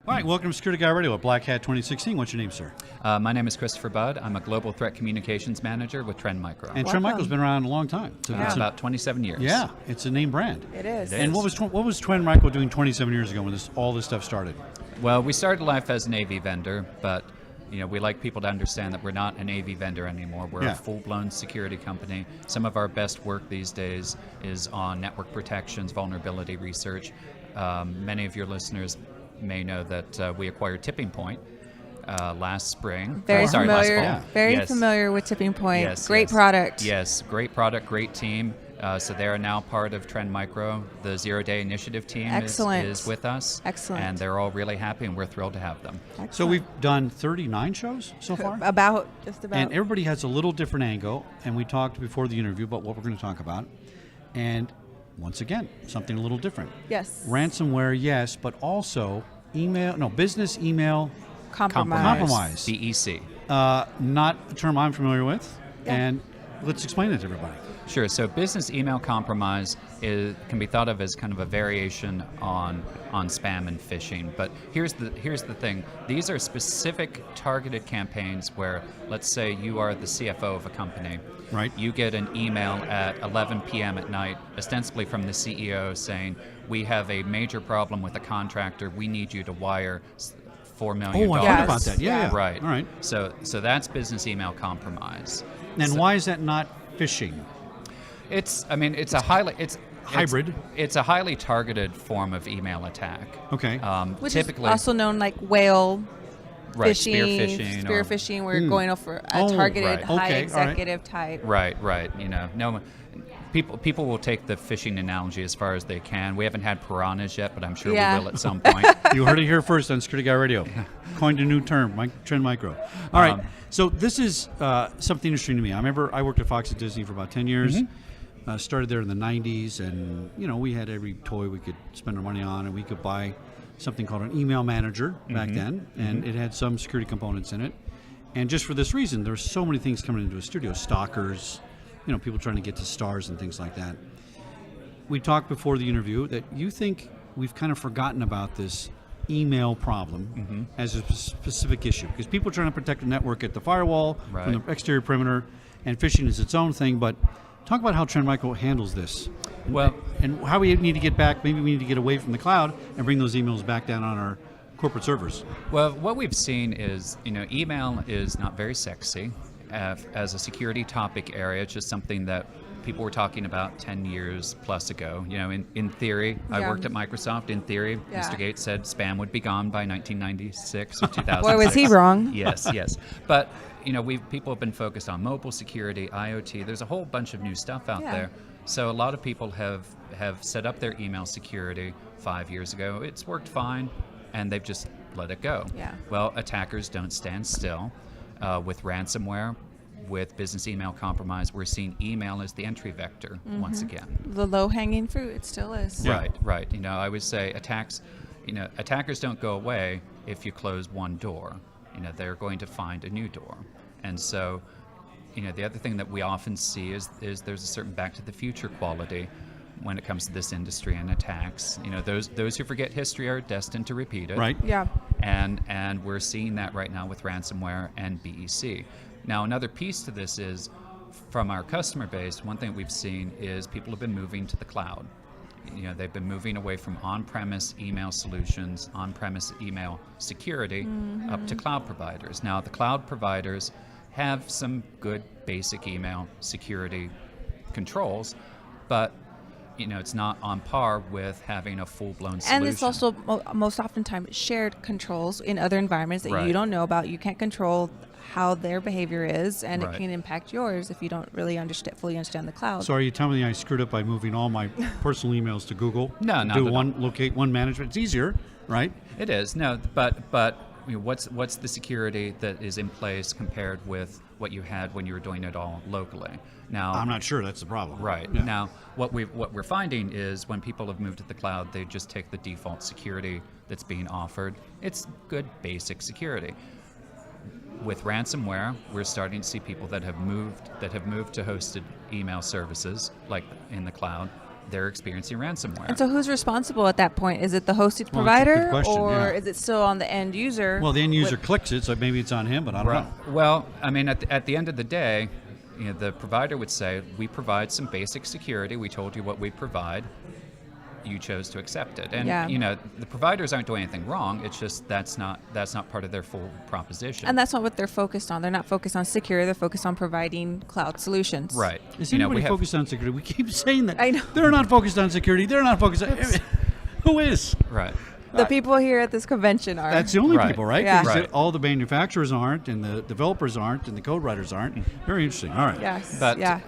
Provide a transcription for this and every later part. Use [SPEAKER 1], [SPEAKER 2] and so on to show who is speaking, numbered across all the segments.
[SPEAKER 1] All right, welcome to Security Guy Radio at Black Hat 2016. What's your name, sir?
[SPEAKER 2] My name is Christopher Budd. I'm a Global Threat Communications Manager with TrendMicro.
[SPEAKER 1] And TrendMicro's been around a long time. So
[SPEAKER 2] It's about 27 years.
[SPEAKER 1] Yeah, it's a name brand.
[SPEAKER 3] It is.
[SPEAKER 1] And what was TrendMicro doing 27 years ago when all this stuff started?
[SPEAKER 2] Well, we started life as an AV vendor, but we like people to understand that we're not an AV vendor anymore. We're a full-blown security company. Some of our best work these days is on network protections, vulnerability research. Many of your listeners may know that we acquired Tipping Point last spring.
[SPEAKER 3] Very familiar.
[SPEAKER 2] Last fall.
[SPEAKER 3] Very familiar with Tipping Point.
[SPEAKER 2] Yes,
[SPEAKER 3] great product.
[SPEAKER 2] Yes, great product, great team. So they are now part of TrendMicro. The Zero Day Initiative team is with us.
[SPEAKER 3] Excellent.
[SPEAKER 2] And they're all really happy, and we're thrilled to have them.
[SPEAKER 3] Excellent.
[SPEAKER 1] So we've done 39 shows so far?
[SPEAKER 3] Just about.
[SPEAKER 1] And everybody has a little different angle, and we talked before the interview about what we're going to talk about. And once again, something a little different.
[SPEAKER 3] Yes.
[SPEAKER 1] Ransomware, yes, but also business email
[SPEAKER 3] compromise.
[SPEAKER 2] BEC.
[SPEAKER 1] Not a term I'm familiar with.
[SPEAKER 3] Yeah.
[SPEAKER 1] And let's explain it to everybody.
[SPEAKER 2] Sure. So business email compromise can be thought of as kind of a variation on spam and phishing. But here's the thing. These are specific targeted campaigns where, let's say you are the CFO of a company.
[SPEAKER 1] Right.
[SPEAKER 2] You get an email at 11 p.m. at night, ostensibly from the CEO saying, we have a major problem with a contractor. We need you to wire $4 million.
[SPEAKER 1] Oh, I heard about that. Yeah.
[SPEAKER 2] Right.
[SPEAKER 1] All right.
[SPEAKER 2] So that's business email compromise.
[SPEAKER 1] And why is that not phishing?
[SPEAKER 2] It's a
[SPEAKER 1] hybrid.
[SPEAKER 2] It's a highly targeted form of email attack.
[SPEAKER 1] Okay.
[SPEAKER 3] Which
[SPEAKER 2] typically
[SPEAKER 3] is also known like whale
[SPEAKER 2] phishing.
[SPEAKER 3] Spear phishing. We're going over a targeted high executive type.
[SPEAKER 2] Right. No. People will take the phishing analogy as far as they can. We haven't had piranhas yet, but I'm sure we will at some point.
[SPEAKER 1] You heard it here first on Security Guy Radio. Coined a new term, TrendMicro. All right, so this is something interesting to me. I remember I worked at Fox and Disney for about 10 years. Started there in the 90s, and we had every toy we could spend our money on, and we could buy something called an email manager back then, and it had some security components in it. And just for this reason, there's so many things coming into a studio, stalkers, people trying to get to stars and things like that. We talked before the interview that you think we've kind of forgotten about this email problem as a specific issue, because people are trying to protect the network at the firewall from the exterior perimeter, and phishing is its own thing. But talk about how TrendMicro handles this. And how we need to get back, maybe we need to get away from the cloud and bring those emails back down on our corporate servers.
[SPEAKER 2] Well, what we've seen is, email is not very sexy. As a security topic area, it's just something that people were talking about 10 years plus ago. In theory, I worked at Microsoft. In theory, Mr. Gates said spam would be gone by 1996 or 2006.
[SPEAKER 3] Boy, was he wrong.
[SPEAKER 2] Yes. But, people have been focused on mobile security, IoT. There's a whole bunch of new stuff out there. So a lot of people have set up their email security 5 years ago. It's worked fine, and they've just let it go.
[SPEAKER 3] Yeah.
[SPEAKER 2] Well, attackers don't stand still. With ransomware, with business email compromise, we're seeing email as the entry vector once again.
[SPEAKER 3] The low-hanging fruit, it still is.
[SPEAKER 2] Right. I would say attackers don't go away if you close one door. They're going to find a new door. And so, the other thing that we often see is there's a certain back to the future quality when it comes to this industry and attacks. Those who forget history are destined to repeat it.
[SPEAKER 1] Right.
[SPEAKER 3] Yeah.
[SPEAKER 2] And we're seeing that right now with ransomware and BEC. Now, another piece to this is, from our customer base, one thing we've seen is people have been moving to the cloud. They've been moving away from on-premise email solutions, on-premise email security, up to cloud providers. Now, the cloud providers have some good basic email security controls, but it's not on par with having a full-blown solution.
[SPEAKER 3] And it's also most oftentimes shared controls in other environments that you don't know about. You can't control how their behavior is, and it can impact yours if you don't really fully understand the cloud.
[SPEAKER 1] So are you telling me I screwed up by moving all my personal emails to Google?
[SPEAKER 2] No, not
[SPEAKER 1] locate one management. It's easier, right?
[SPEAKER 2] It is. No, but what's the security that is in place compared with what you had when you were doing it all locally? Now,
[SPEAKER 1] I'm not sure that's the problem.
[SPEAKER 2] Right.
[SPEAKER 1] Yeah.
[SPEAKER 2] Now, what we're finding is when people have moved to the cloud, they just take the default security that's being offered. It's good basic security. With ransomware, we're starting to see people that have moved to hosted email services, like in the cloud, they're experiencing ransomware.
[SPEAKER 3] And so who's responsible at that point? Is it the hosted
[SPEAKER 1] Well, that's a good
[SPEAKER 3] provider,
[SPEAKER 1] question,
[SPEAKER 3] or
[SPEAKER 1] yeah.
[SPEAKER 3] is it still on the end user?
[SPEAKER 1] Well, the end user clicks it, so maybe it's on him, but I don't know.
[SPEAKER 2] Well, I mean, at the end of the day, the provider would say, we provide some basic security. We told you what we provide. You chose to accept it. And, the providers aren't doing anything wrong. It's just that's not part of their full proposition.
[SPEAKER 3] And that's not what they're focused on. They're not focused on security. They're focused on providing cloud solutions.
[SPEAKER 2] Right.
[SPEAKER 1] Is anybody focused on security? We keep saying that.
[SPEAKER 3] I know.
[SPEAKER 1] They're not focused on security. They're not focused on... Who is?
[SPEAKER 2] Right.
[SPEAKER 3] The people here at this convention are.
[SPEAKER 1] That's the only
[SPEAKER 2] Right.
[SPEAKER 1] people, right?
[SPEAKER 3] Yeah.
[SPEAKER 1] 'Cause
[SPEAKER 2] Right.
[SPEAKER 1] all the manufacturers aren't, and the developers aren't, and the code writers aren't. Very interesting. All right.
[SPEAKER 3] Yes.
[SPEAKER 2] But
[SPEAKER 3] yeah.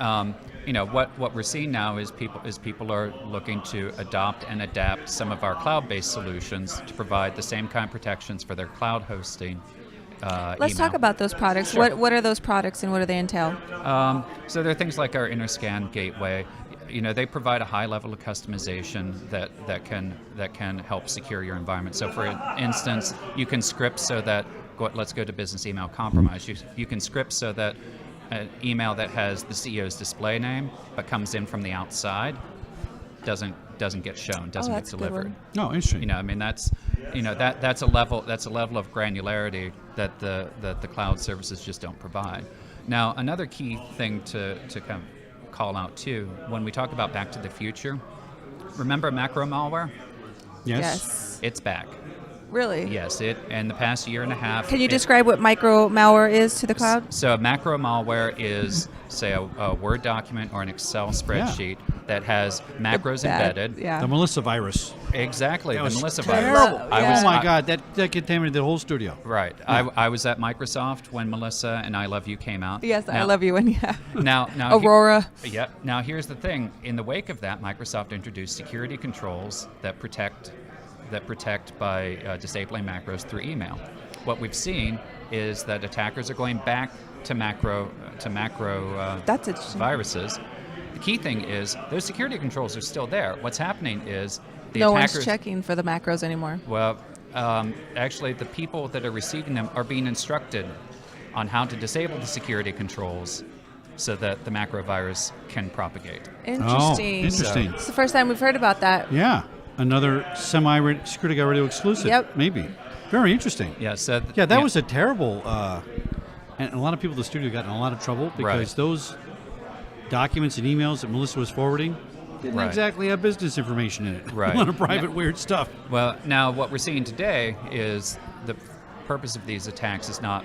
[SPEAKER 2] what we're seeing now is people are looking to adopt and adapt some of our cloud-based solutions to provide the same kind of protections for their cloud hosting.
[SPEAKER 3] Let's talk about those products.
[SPEAKER 2] Sure.
[SPEAKER 3] What are those products and what do they entail?
[SPEAKER 2] So there are things like our InterScan gateway. They provide a high level of customization that can help secure your environment. So for instance, you can script so that let's go to business email compromise. You can script so that an email that has the CEO's display name but comes in from the outside doesn't get shown, doesn't get
[SPEAKER 3] that's a good
[SPEAKER 2] delivered.
[SPEAKER 3] one.
[SPEAKER 1] No, interesting.
[SPEAKER 2] I mean that's a level of granularity that the cloud services just don't provide. Now another key thing to kind of call out too, when we talk about Back to the Future, remember macro malware?
[SPEAKER 1] Yes.
[SPEAKER 2] It's back.
[SPEAKER 3] Really?
[SPEAKER 2] Yes, in the past year and a half.
[SPEAKER 3] Can you describe what micro malware is to the cloud?
[SPEAKER 2] So macro malware is, say, a Word document or an Excel spreadsheet that has macros embedded.
[SPEAKER 3] Yeah.
[SPEAKER 1] The Melissa virus.
[SPEAKER 2] Exactly,
[SPEAKER 1] That
[SPEAKER 2] the
[SPEAKER 1] was
[SPEAKER 2] Melissa
[SPEAKER 1] terrible.
[SPEAKER 2] virus.
[SPEAKER 1] Oh my God, that contaminated the whole studio.
[SPEAKER 2] Right.
[SPEAKER 1] Yeah.
[SPEAKER 2] I was at Microsoft when Melissa and I Love You came out.
[SPEAKER 3] Yes, I
[SPEAKER 2] Now-
[SPEAKER 3] love you. And yeah.
[SPEAKER 2] Now,
[SPEAKER 3] Aurora.
[SPEAKER 2] Yeah. Now, here's the thing. In the wake of that, Microsoft introduced security controls that protect by disabling macros through email. What we've seen is that attackers are going back to macro
[SPEAKER 3] That's interesting.
[SPEAKER 2] viruses. The key thing is those security controls are still there. What's happening is the
[SPEAKER 3] No
[SPEAKER 2] attackers.
[SPEAKER 3] one's checking for the macros anymore.
[SPEAKER 2] Well, actually, the people that are receiving them are being instructed on how to disable the security controls so that the macro virus can propagate.
[SPEAKER 3] Interesting.
[SPEAKER 1] Interesting.
[SPEAKER 3] It's the first time we've heard about that.
[SPEAKER 1] Yeah. Another Security Guy Radio exclusive.
[SPEAKER 3] Yep.
[SPEAKER 1] Maybe. Very interesting.
[SPEAKER 2] Yeah. So
[SPEAKER 1] Yeah, that was a terrible, and a lot of people in the studio got in a lot of trouble because
[SPEAKER 2] Right.
[SPEAKER 1] those documents and emails that Melissa was forwarding didn't
[SPEAKER 2] Right.
[SPEAKER 1] exactly have business information in it.
[SPEAKER 2] Right.
[SPEAKER 1] A lot of private weird stuff.
[SPEAKER 2] Well, now what we're seeing today is the purpose of these attacks is not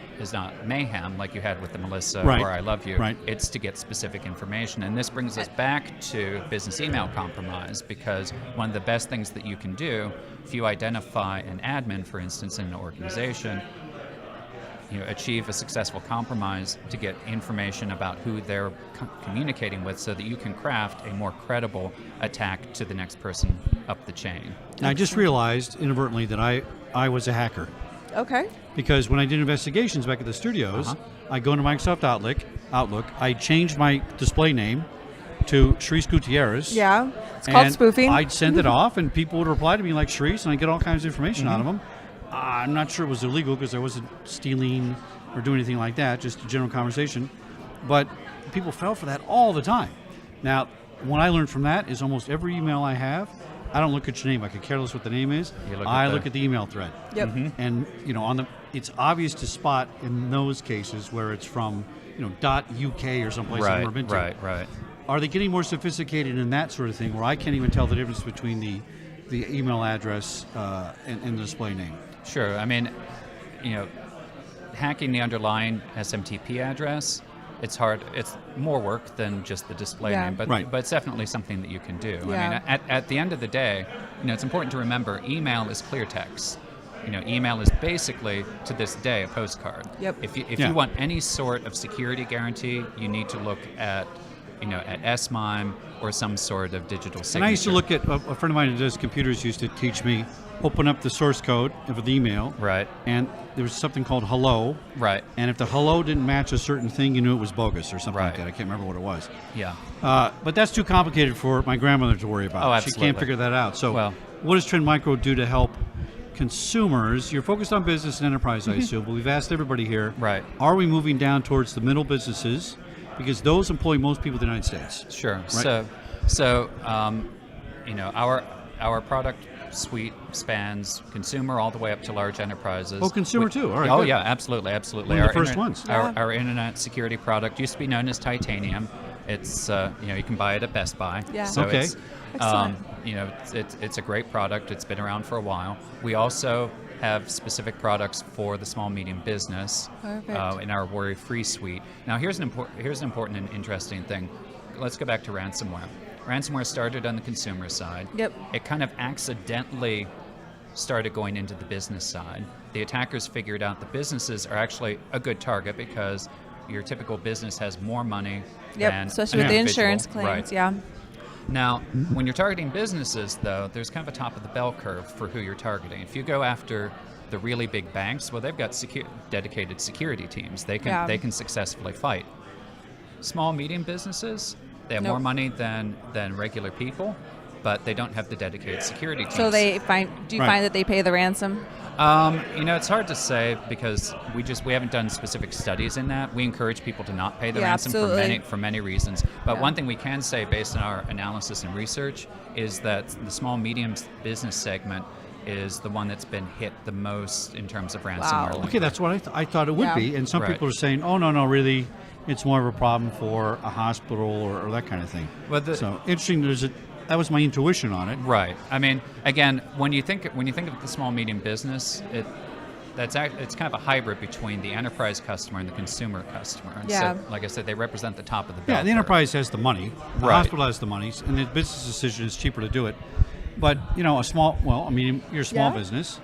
[SPEAKER 2] mayhem like you had with the Melissa
[SPEAKER 1] Right.
[SPEAKER 2] or I Love You.
[SPEAKER 1] Right.
[SPEAKER 2] It's to get specific information, and this brings us back to business email compromise, because one of the best things that you can do if you identify an admin, for instance, in an organization, achieve a successful compromise to get information about who they're communicating with, so that you can craft a more credible attack to the next person up the chain.
[SPEAKER 1] And I just realized inadvertently that I was a hacker.
[SPEAKER 3] Okay.
[SPEAKER 1] Because when I did investigations back at the studios, I go into Microsoft Outlook, I changed my display name to Sharice Gutierrez.
[SPEAKER 3] Yeah. It's called
[SPEAKER 1] and
[SPEAKER 3] spoofing.
[SPEAKER 1] I'd send it off, and people would reply to me like Sharice, and I'd get all kinds of information out of them. I'm not sure it was illegal because I wasn't stealing or doing anything like that, just a general conversation. But people fell for that all the time. Now, what I learned from that is almost every email I have, I don't look at your name. I could care less what the name is. I look at the email thread.
[SPEAKER 3] Yep.
[SPEAKER 1] And it's obvious to spot in those cases where it's from .uk or someplace I've never been to.
[SPEAKER 2] Right.
[SPEAKER 1] Are they getting more sophisticated in that sort of thing where I can't even tell the difference between the email address and the display name?
[SPEAKER 2] Sure. I mean, hacking the underlying SMTP address, it's hard. It's more work than just the display name, but it's definitely something that you can do.
[SPEAKER 3] Yeah.
[SPEAKER 2] I mean, at the end of the day, it's important to remember email is clear text. Email is basically, to this day, a postcard.
[SPEAKER 3] Yep.
[SPEAKER 2] If you want any sort of security guarantee, you need to look at at SMIME or some sort of digital signature.
[SPEAKER 1] And I used to look at, a friend of mine who does computers used to teach me, open up the source code of the email.
[SPEAKER 2] Right.
[SPEAKER 1] And there was something called hello.
[SPEAKER 2] Right.
[SPEAKER 1] And if the hello didn't match a certain thing, you knew it was bogus or something like
[SPEAKER 2] Right.
[SPEAKER 1] that. I can't remember what it was.
[SPEAKER 2] Yeah.
[SPEAKER 1] But that's too complicated for my grandmother to worry about.
[SPEAKER 2] Oh,
[SPEAKER 1] She can't
[SPEAKER 2] absolutely.
[SPEAKER 1] figure that out. So
[SPEAKER 2] Well-
[SPEAKER 1] what does TrendMicro do to help consumers? You're focused on business and enterprise, I assume, but we've asked everybody here.
[SPEAKER 2] Right.
[SPEAKER 1] Are we moving down towards the middle businesses? Because those employ most people in the United States.
[SPEAKER 2] Sure.
[SPEAKER 1] Right.
[SPEAKER 2] So our product suite spans consumer all the way up to large enterprises.
[SPEAKER 1] Oh, consumer too. All right.
[SPEAKER 2] Oh
[SPEAKER 1] good.
[SPEAKER 2] yeah, absolutely.
[SPEAKER 1] One of the first ones.
[SPEAKER 2] Our internet security product used to be known as Titanium. It's you can buy it at Best Buy.
[SPEAKER 3] Yeah.
[SPEAKER 2] So
[SPEAKER 1] Okay.
[SPEAKER 2] it's it's a great product. It's been around for a while. We also have specific products for the small medium business
[SPEAKER 3] Perfect.
[SPEAKER 2] in our worry-free suite. Now here's an important and interesting thing. Let's go back to ransomware. Ransomware started on the consumer side.
[SPEAKER 3] Yep.
[SPEAKER 2] It kind of accidentally started going into the business side. The attackers figured out the businesses are actually a good target because your typical business has more money
[SPEAKER 3] Yep,
[SPEAKER 2] than
[SPEAKER 3] especially
[SPEAKER 2] an
[SPEAKER 3] with the
[SPEAKER 2] individual.
[SPEAKER 3] insurance claims.
[SPEAKER 2] Right.
[SPEAKER 3] Yeah.
[SPEAKER 2] Now, when you're targeting businesses, though, there's kind of a top of the bell curve for who you're targeting. If you go after the really big banks, well, they've got dedicated security teams. They can successfully fight. Small, medium businesses, they have
[SPEAKER 3] Nope.
[SPEAKER 2] more money than regular people, but they don't have the dedicated security teams.
[SPEAKER 3] So do you find that they pay the ransom?
[SPEAKER 2] It's hard to say because we haven't done specific studies in that. We encourage people to not pay the
[SPEAKER 3] Yeah,
[SPEAKER 2] ransom
[SPEAKER 3] absolutely.
[SPEAKER 2] for many reasons. But
[SPEAKER 3] Yeah.
[SPEAKER 2] one thing we can say based on our analysis and research is that the small medium business segment is the one that's been hit the most in terms of ransomware.
[SPEAKER 3] Wow.
[SPEAKER 1] Okay, that's what I thought it would
[SPEAKER 3] Yeah.
[SPEAKER 1] be. And some
[SPEAKER 2] Right.
[SPEAKER 1] people are saying, oh, no, really, it's more of a problem for a hospital or that kind of thing.
[SPEAKER 2] Well,
[SPEAKER 1] So interesting. That was my intuition on it.
[SPEAKER 2] Right. I mean, again, when you think of the small medium business, it's kind of a hybrid between the enterprise customer and the consumer customer. And
[SPEAKER 3] Yeah.
[SPEAKER 2] so, like I said, they represent the top of the bell
[SPEAKER 1] Yeah, the
[SPEAKER 2] curve.
[SPEAKER 1] enterprise has the money. The
[SPEAKER 2] Right.
[SPEAKER 1] hospital has the money, and the business decision is cheaper to do it. But you're a small
[SPEAKER 3] Yeah.
[SPEAKER 1] business.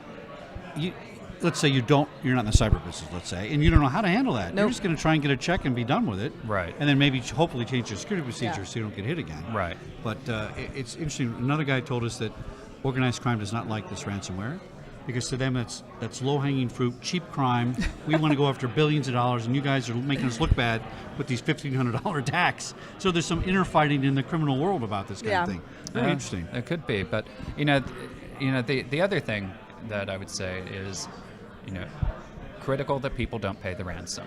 [SPEAKER 1] Let's say you're not in the cyber business, let's say, and you don't know how to handle that. You're
[SPEAKER 3] Nope.
[SPEAKER 1] just going to try and get a check and be done with it.
[SPEAKER 2] Right.
[SPEAKER 1] And then maybe hopefully change your security procedures
[SPEAKER 3] Yeah.
[SPEAKER 1] so you don't get hit again.
[SPEAKER 2] Right.
[SPEAKER 1] But it's interesting. Another guy told us that organized crime does not like this ransomware because to them that's low-hanging fruit, cheap crime. We want to go after billions of dollars, and you guys are making us look bad with these $1,500 attacks. So there's some inner fighting in the criminal world about this kind of
[SPEAKER 3] Yeah.
[SPEAKER 1] thing. Very interesting.
[SPEAKER 2] It could be, but the other thing that I would say is, critical that people don't pay the ransom,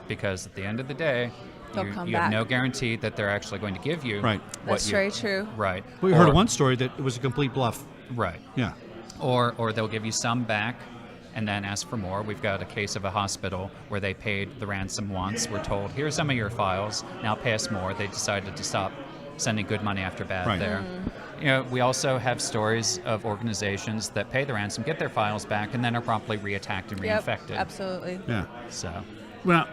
[SPEAKER 2] because at the end of the day,
[SPEAKER 3] They'll come
[SPEAKER 2] you have
[SPEAKER 3] back.
[SPEAKER 2] no guarantee that they're actually going to give you
[SPEAKER 1] Right.
[SPEAKER 2] what
[SPEAKER 3] That's
[SPEAKER 2] you,
[SPEAKER 3] very true.
[SPEAKER 2] Right.
[SPEAKER 1] We heard of one story that it was a complete bluff.
[SPEAKER 2] Right.
[SPEAKER 1] Yeah.
[SPEAKER 2] Or they'll give you some back and then ask for more. We've got a case of a hospital where they paid the ransom once. We're told, here's some of your files, now pay us more. They decided to stop sending good money after bad
[SPEAKER 1] Right.
[SPEAKER 2] there. We also have stories of organizations that pay the ransom, get their files back, and then are promptly reattacked and
[SPEAKER 3] Yep,
[SPEAKER 2] reinfected.
[SPEAKER 3] absolutely.
[SPEAKER 1] Yeah.
[SPEAKER 2] So,
[SPEAKER 1] Well,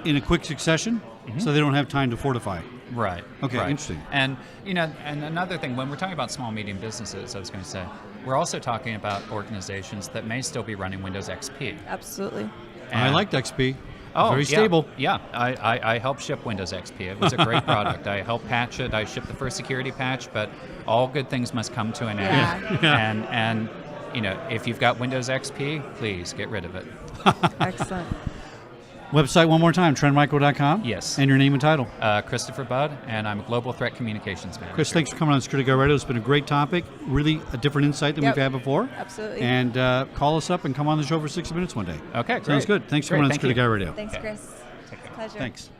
[SPEAKER 1] in a quick succession, so they don't have time to fortify.
[SPEAKER 2] right.
[SPEAKER 1] Okay,
[SPEAKER 2] right.
[SPEAKER 1] interesting.
[SPEAKER 2] And and another thing, when we're talking about small medium businesses, I was going to say, we're also talking about organizations that may still be running Windows XP.
[SPEAKER 3] Absolutely.
[SPEAKER 1] I
[SPEAKER 2] And-
[SPEAKER 1] liked XP.
[SPEAKER 2] Oh,
[SPEAKER 1] Very
[SPEAKER 2] yeah,
[SPEAKER 1] stable.
[SPEAKER 2] Yeah, I helped ship Windows XP. It was a great product. I helped patch it. I shipped the first security patch, but all good things must come to an end.
[SPEAKER 3] Yeah.
[SPEAKER 2] And if you've got Windows XP, please get rid of it.
[SPEAKER 3] Excellent.
[SPEAKER 1] Website one more time, trendmicro.com.
[SPEAKER 2] Yes.
[SPEAKER 1] And your name and title.
[SPEAKER 2] Christopher Budd, and I'm a Global Threat Communications Manager.
[SPEAKER 1] Chris, thanks for coming on Security Guard Radio. It's been a great topic. Really a different insight than
[SPEAKER 3] Yep.
[SPEAKER 1] we've had before.
[SPEAKER 3] Absolutely.
[SPEAKER 1] And call us up and come on the show for 60 minutes one day.
[SPEAKER 2] Okay, great.
[SPEAKER 1] Sounds good. Thanks for
[SPEAKER 2] Great,
[SPEAKER 1] coming on
[SPEAKER 2] thank
[SPEAKER 1] Security
[SPEAKER 2] you.
[SPEAKER 1] Guard Radio.
[SPEAKER 3] Thanks,
[SPEAKER 2] Okay.
[SPEAKER 3] Chris.
[SPEAKER 2] Take care.
[SPEAKER 3] Pleasure.
[SPEAKER 1] Thanks.